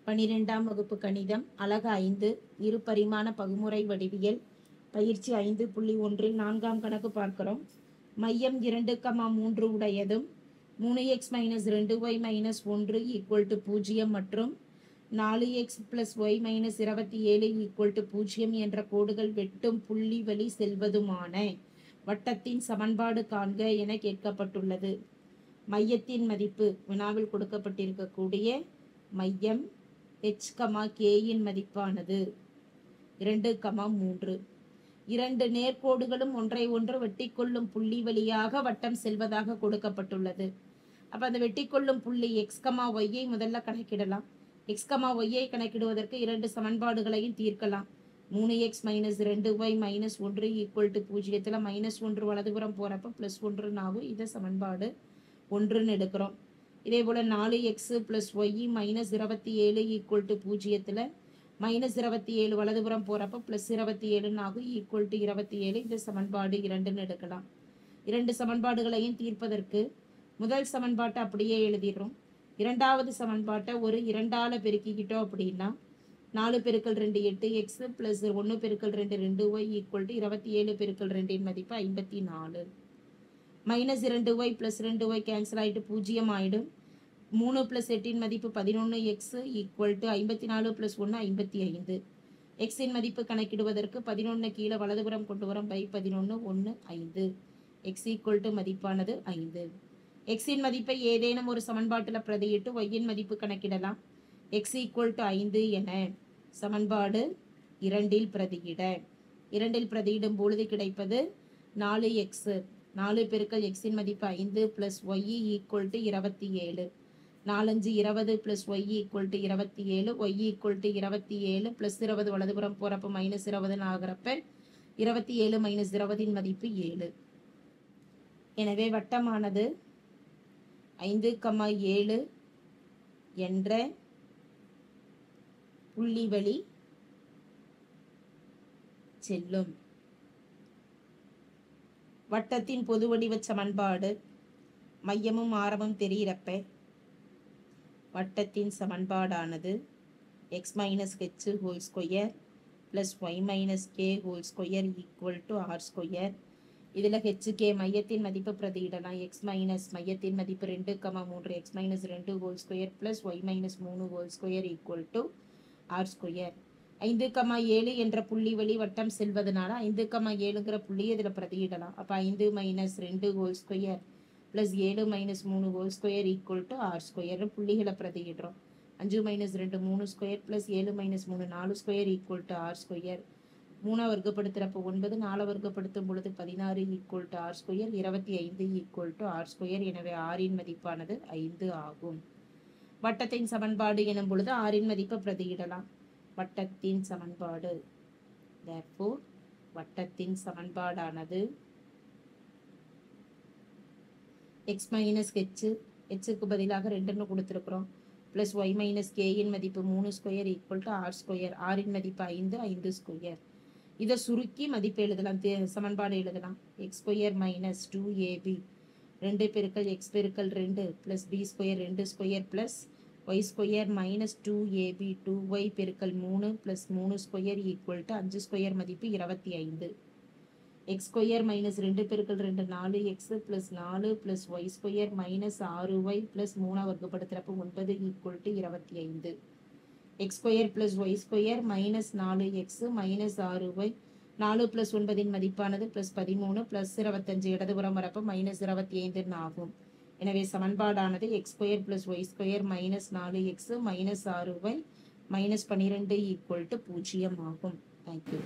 12ஆம் வகுப்பு கணிதம் அலகு 5 இருபரிமாண பகுமுறை வடிவியல் பயிற்சி 5.1 4ஆம் கணக்கு பார்க்கிறோம். மையம் 2,3 உடையதும் 3x - 2y - 1 = 0 மற்றும் 4x + y - 27 = 0 என்ற கோடுகள் வெட்டும் புள்ளி வழி செல்வதுமான வட்டத்தின் சமன்பாடு காண்க என கேட்கப்பட்டுள்ளது. மையத்தின் மதிப்பு வினாவில் கொடுக்கப்பட்டிருக்கக்கூடிய மையம் h, k இன் மதிப்பானது 2, 3. இரண்டு நேர்கோடுகளும் ஒன்றை ஒன்று வெட்டிக்கொள்ளும் புள்ளி வழியாக வட்டம் செல்வதாக கொடுக்கப்பட்டுள்ளது. அப்ப அந்த வெட்டிக்கொள்ளும் புள்ளி x, y முதல்ல கணக்கிடலாம். x, y கணக்கிடுவதற்கு இரண்டு சமன்பாடுகளையும் தீர்க்கலாம். 3x - 2y - 1 = 0. -1 வலதுபுறம் போறப்ப +1 ஆகும். இதை சமன்பாடு 1ன்னு எடுக்கிறோம். இதே போல 4x + y - 27 = 0. -27 வலதுபுறம் போறப்ப +27 ஆகும். = 27. இந்த சமன்பாடு 2ன்னு எடுக்கலாம். இரண்டு சமன்பாடுகளையும் தீர்ப்பதற்கு முதல் சமன்பாட்டை அப்படியே எழுதிடுறோம். இரண்டாவது சமன்பாட்டை ஒரு 2ஆல பெருக்கிக்கிட்டோம் அப்படின்னா 4 × 2 8x + 1 × 2 2y = 27 × 2 இன் மதிப்பு 54. -2y + 2y கேன்சல் ஆகிட்டு 0 ஆகிடும். 3 + 8 இன் மதிப்பு 11x = 54 + 1 55. x இன் மதிப்பு கணக்கிடுவதற்கு 11 கீழே வலதுபுறம் கொண்டு வரோம். by 11 1 5. x = மதிப்பானது 5. x இன் மதிப்பை ஏதேனும் ஒரு சமன்பாட்டில் பிரதியிட்டு y இன் மதிப்பு கணக்கிடலாம். x = 5 என சமன்பாடு 2இல் பிரதியிட 2இல் பிரதியிடும் பொழுது கிடைப்பது 4x. 4 × x இன் மதிப்பு 5 + y = 27. 4 5 20 + y = 27. y = 27 +20 வலதுபுறம் போறப்ப -20 ஆகிறப்ப 27 - 20 இன் மதிப்பு 7. எனவே வட்டமானது 5, 7 என்ற புள்ளி வழி செல்லும். வட்டத்தின் பொது வடிவ சமன்பாடு மையமும் ஆரமும் தெரிகிறப்ப வட்டத்தின் சமன்பாடானது x - h² + y - k² = r². இதில் hk மையத்தின் மதிப்பு பிரதியிடலாம். x மையத்தின் மதிப்பு 2, 3 x - 2² + y - 3² = r². 5, 7 என்ற புள்ளி வழி வட்டம் செல்வதனால 5, 7ங்கிற புள்ளியை இதில் பிரதியிடலாம். அப்போ 5 - 2² + 7 - 3² = r². புள்ளிகளை பிரதியிடுறோம். 5 - 2 3² + 7 - 3 4² = r². 3 வர்க்கப்படுத்துகிறப்ப 9, 4 வர்க்கப்படுத்தும் பொழுது 16 = r². 25 = r². எனவே ஆரின் மதிப்பானது 5 ஆகும். வட்டத்தின் சமன்பாடு எனும் பொழுது ஆரின் மதிப்பை பிரதியிடலாம். வட்டத்தின் சமன்பாடு therefore வட்டத்தின் சமன்பாடானது x - h க்கு பதிலாக 2ன்னு கொடுத்துருக்குறோம் + y - k இன் மதிப்பு 3² = r². ஆரின் மதிப்பு 5 5². இதை சுருக்கி மதிப்பு எழுதலாம். சமன்பாடு எழுதலாம். x² - 2ab 2 × x × 2 + b² 2² + y² - 2ab 2y × 3 + 3² = 5² மதிப்பு 25. x² - 2 × 2 4x + 4 + y² - 6y + 3 வர்க்கப்படுத்துகிறப்ப 9 = 25. x² + y² - 4x - 6y 4 + 9 இன் மதிப்பானது +13 +25 இடதுபுறம் வரப்ப -25 ஆகும். எனவே சமன்பாடானது x² + y² - 4x - 6y - 12 = 0 ஆகும். தேங்க்யூ.